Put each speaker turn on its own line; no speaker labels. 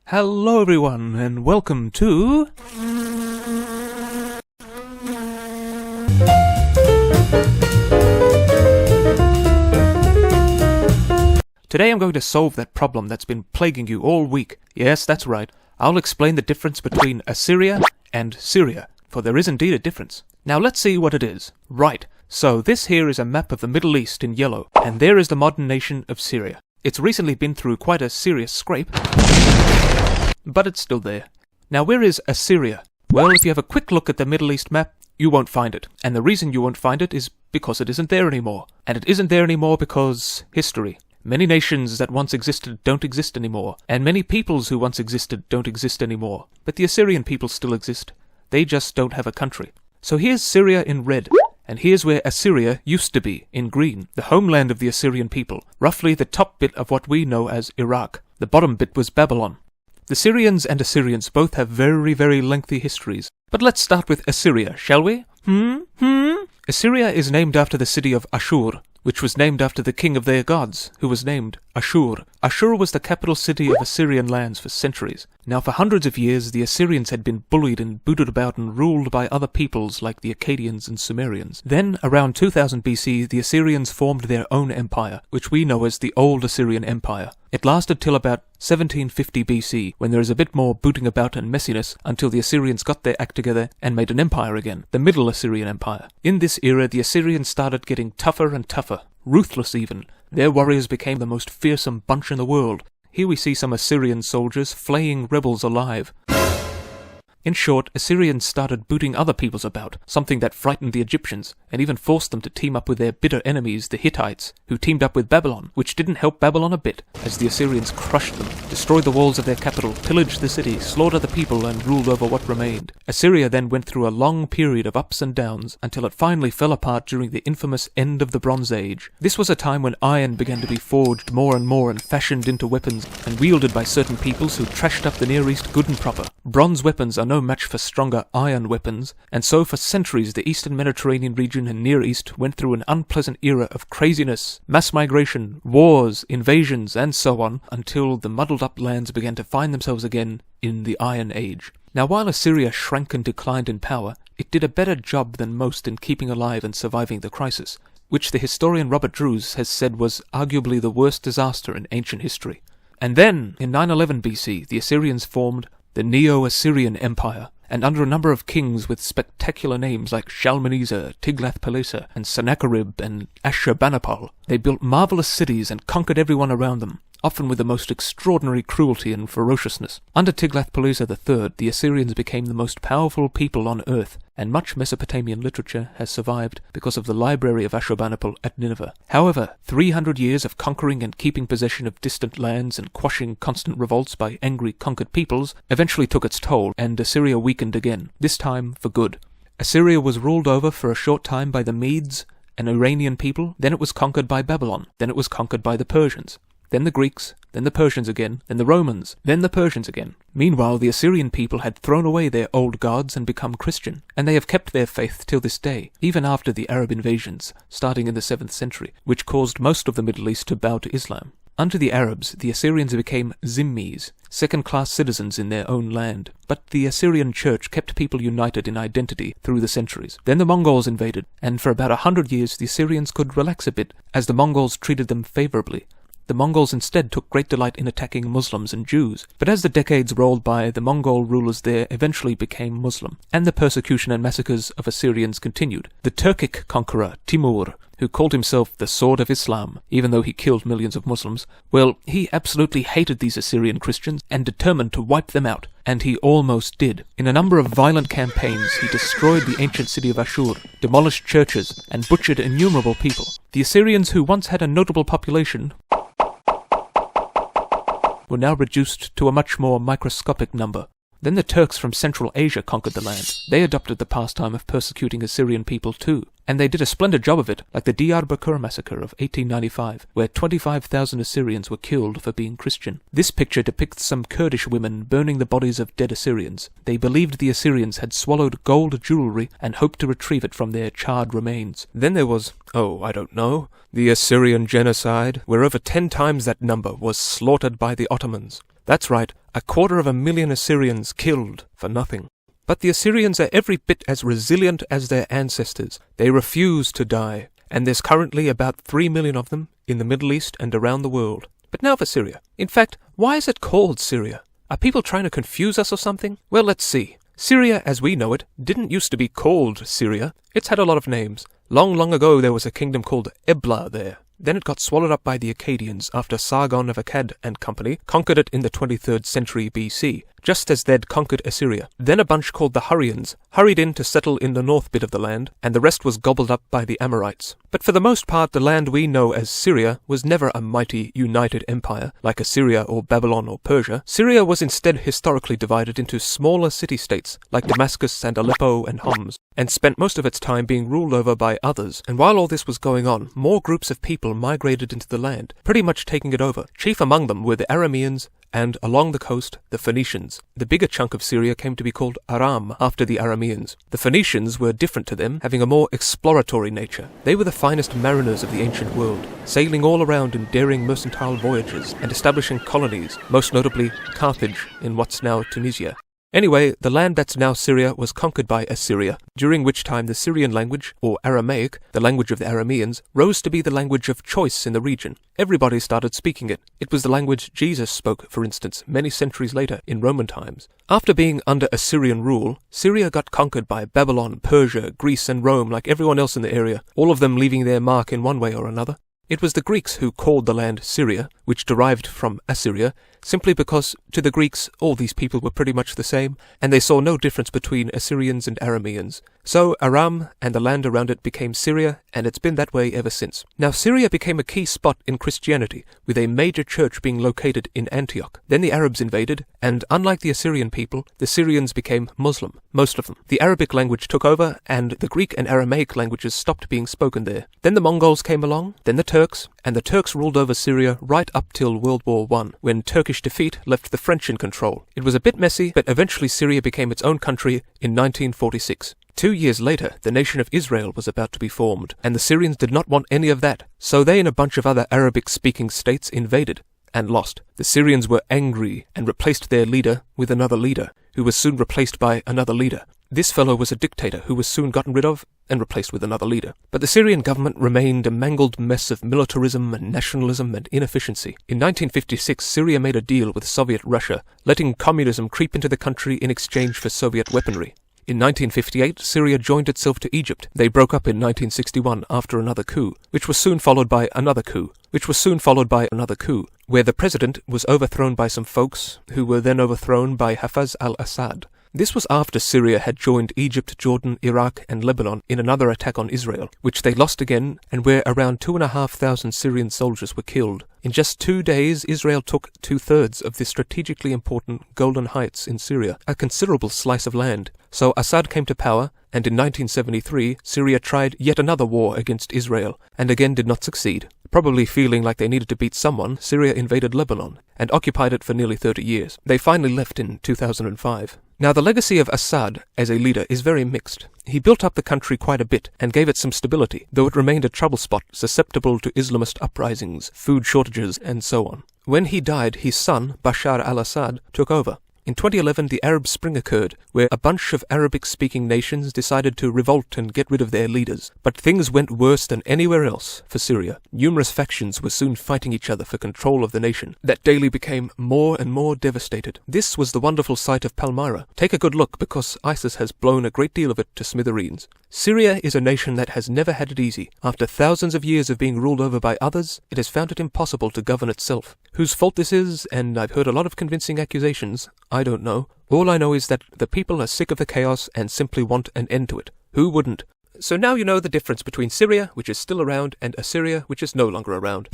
Hello everyone, and welcome to... Today I'm going to solve that problem that's been plaguing you all week. Yes, that's right. I'll explain the difference between Assyria and Syria, for there is indeed a difference. Now let's see what it is. Right, so this here is a map of the Middle East in yellow, and there is the modern nation of Syria. It's recently been through quite a serious scrape, but it's still there. Now where is Assyria? Well, if you have a quick look at the Middle East map, you won't find it. And the reason you won't find it is because it isn't there anymore. And it isn't there anymore because history. Many nations that once existed don't exist anymore, and many peoples who once existed don't exist anymore. But the Assyrian people still exist. They just don't have a country. So here's Syria in red, and here's where Assyria used to be, in green, the homeland of the Assyrian people, roughly the top bit of what we know as Iraq. The bottom bit was Babylon. The Syrians and Assyrians both have very, very lengthy histories. But let's start with Assyria, shall we? Assyria is named after the city of Ashur, which was named after the king of their gods, who was named Ashur. Ashur was the capital city of Assyrian lands for centuries. Now for hundreds of years, the Assyrians had been bullied and booted about and ruled by other peoples like the Akkadians and Sumerians. Then, around 2000 BC, the Assyrians formed their own empire, which we know as the Old Assyrian Empire. It lasted till about 1750 BC, when there is a bit more booting about and messiness, until the Assyrians got their act together and made an empire again, the Middle Assyrian Empire. In this era, the Assyrians started getting tougher and tougher, ruthless even. Their warriors became the most fearsome bunch in the world. Here we see some Assyrian soldiers flaying rebels alive. In short, Assyrians started booting other peoples about, something that frightened the Egyptians, and even forced them to team up with their bitter enemies, the Hittites, who teamed up with Babylon, which didn't help Babylon a bit, as the Assyrians crushed them, destroyed the walls of their capital, pillaged the city, slaughtered the people, and ruled over what remained. Assyria then went through a long period of ups and downs, until it finally fell apart during the infamous end of the Bronze Age. This was a time when iron began to be forged more and fashioned into weapons, and wielded by certain peoples who trashed up the Near East good and proper. Bronze weapons are no match for stronger iron weapons, and so for centuries the Eastern Mediterranean region and Near East went through an unpleasant era of craziness, mass migration, wars, invasions, and so on, until the muddled up lands began to find themselves again in the Iron Age. Now while Assyria shrank and declined in power, it did a better job than most in keeping alive and surviving the crisis, which the historian Robert Drews has said was arguably the worst disaster in ancient history. And then, in 911 BC, the Assyrians formed the Neo-Assyrian Empire, and under a number of kings with spectacular names like Shalmaneser, Tiglath-Pileser, and Sennacherib, and Ashurbanipal, they built marvelous cities and conquered everyone around them, often with the most extraordinary cruelty and ferociousness. Under Tiglath-Pileser III, the Assyrians became the most powerful people on earth, and much Mesopotamian literature has survived because of the library of Ashurbanipal at Nineveh. However, 300 years of conquering and keeping possession of distant lands and quashing constant revolts by angry conquered peoples eventually took its toll, and Assyria weakened again, this time for good. Assyria was ruled over for a short time by the Medes, an Iranian people, then it was conquered by Babylon, then it was conquered by the Persians, then the Greeks, then the Persians again, then the Romans, then the Persians again. Meanwhile, the Assyrian people had thrown away their old gods and become Christian, and they have kept their faith till this day, even after the Arab invasions, starting in the 7th century, which caused most of the Middle East to bow to Islam. Under the Arabs, the Assyrians became zimmis, second-class citizens in their own land, but the Assyrian church kept people united in identity through the centuries. Then the Mongols invaded, and for about 100 years the Assyrians could relax a bit, as the Mongols treated them favorably. The Mongols instead took great delight in attacking Muslims and Jews, but as the decades rolled by, the Mongol rulers there eventually became Muslim, and the persecution and massacres of Assyrians continued. The Turkic conqueror Timur, who called himself the Sword of Islam, even though he killed millions of Muslims, well, he absolutely hated these Assyrian Christians and determined to wipe them out, and he almost did. In a number of violent campaigns, he destroyed the ancient city of Ashur, demolished churches, and butchered innumerable people. The Assyrians, who once had a notable population, were now reduced to a much more microscopic number. Then the Turks from Central Asia conquered the land. They adopted the pastime of persecuting Assyrian people too, and they did a splendid job of it, like the Diyarbakir massacre of 1895, where 25,000 Assyrians were killed for being Christian. This picture depicts some Kurdish women burning the bodies of dead Assyrians. They believed the Assyrians had swallowed gold jewelry and hoped to retrieve it from their charred remains. Then there was, the Assyrian genocide, where over 10 times that number was slaughtered by the Ottomans. That's right, 250,000 Assyrians killed for nothing. But the Assyrians are every bit as resilient as their ancestors. They refuse to die, and there's currently about 3 million of them in the Middle East and around the world. But now for Syria. In fact, why is it called Syria? Are people trying to confuse us or something? Well, let's see. Syria, as we know it, didn't used to be called Syria. It's had a lot of names. Long ago there was a kingdom called Ebla there. Then it got swallowed up by the Akkadians after Sargon of Akkad and company conquered it in the 23rd century BC, just as they'd conquered Assyria. Then a bunch called the Hurrians hurried in to settle in the north bit of the land, and the rest was gobbled up by the Amorites. But for the most part, the land we know as Syria was never a mighty, united empire, like Assyria or Babylon or Persia. Syria was instead historically divided into smaller city-states, like Damascus and Aleppo and Homs, and spent most of its time being ruled over by others. And while all this was going on, more groups of people migrated into the land, pretty much taking it over. Chief among them were the Arameans, and along the coast, the Phoenicians. The bigger chunk of Syria came to be called Aram after the Arameans. The Phoenicians were different to them, having a more exploratory nature. They were the finest mariners of the ancient world, sailing all around in daring mercantile voyages and establishing colonies, most notably Carthage in what's now Tunisia. Anyway, the land that's now Syria was conquered by Assyria, during which time the Syrian language, or Aramaic, the language of the Arameans, rose to be the language of choice in the region. Everybody started speaking it. It was the language Jesus spoke, for instance, many centuries later in Roman times. After being under Assyrian rule, Syria got conquered by Babylon, Persia, Greece and Rome like everyone else in the area, all of them leaving their mark in one way or another. It was the Greeks who called the land Syria, which derived from Assyria, simply because to the Greeks all these people were pretty much the same, and they saw no difference between Assyrians and Arameans. So Aram and the land around it became Syria, and it's been that way ever since. Now Syria became a key spot in Christianity, with a major church being located in Antioch. Then the Arabs invaded, and unlike the Assyrian people, the Syrians became Muslim, most of them. The Arabic language took over, and the Greek and Aramaic languages stopped being spoken there. Then the Mongols came along, then the Turks, and the Turks ruled over Syria right up till World War I, when Turkish defeat left the French in control. It was a bit messy, but eventually Syria became its own country in 1946. 2 years later, the nation of Israel was about to be formed, and the Syrians did not want any of that, so they and a bunch of other Arabic-speaking states invaded, and lost. The Syrians were angry and replaced their leader with another leader, who was soon replaced by another leader. This fellow was a dictator who was soon gotten rid of and replaced with another leader. But the Syrian government remained a mangled mess of militarism and nationalism and inefficiency. In 1956, Syria made a deal with Soviet Russia, letting communism creep into the country in exchange for Soviet weaponry. In 1958, Syria joined itself to Egypt. They broke up in 1961 after another coup, which was soon followed by another coup, where the president was overthrown by some folks, who were then overthrown by Hafez al-Assad. This was after Syria had joined Egypt, Jordan, Iraq and Lebanon in another attack on Israel, which they lost again, and where around 2,500 Syrian soldiers were killed. In just 2 days, Israel took 2/3 of the strategically important Golan Heights in Syria, a considerable slice of land. So Assad came to power, and in 1973, Syria tried yet another war against Israel, and again did not succeed. Probably feeling like they needed to beat someone, Syria invaded Lebanon, and occupied it for nearly 30 years. They finally left in 2005. Now the legacy of Assad as a leader is very mixed. He built up the country quite a bit and gave it some stability, though it remained a trouble spot susceptible to Islamist uprisings, food shortages and so on. When he died, his son, Bashar al-Assad, took over. In 2011, the Arab Spring occurred, where a bunch of Arabic-speaking nations decided to revolt and get rid of their leaders. But things went worse than anywhere else for Syria. Numerous factions were soon fighting each other for control of the nation, that daily became more and more devastated. This was the wonderful site of Palmyra. Take a good look, because ISIS has blown a great deal of it to smithereens. Syria is a nation that has never had it easy. After thousands of years of being ruled over by others, it has found it impossible to govern itself. Whose fault this is, and I've heard a lot of convincing accusations, I don't know. All I know is that the people are sick of the chaos and simply want an end to it. Who wouldn't? So now you know the difference between Syria, which is still around, and Assyria, which is no longer around.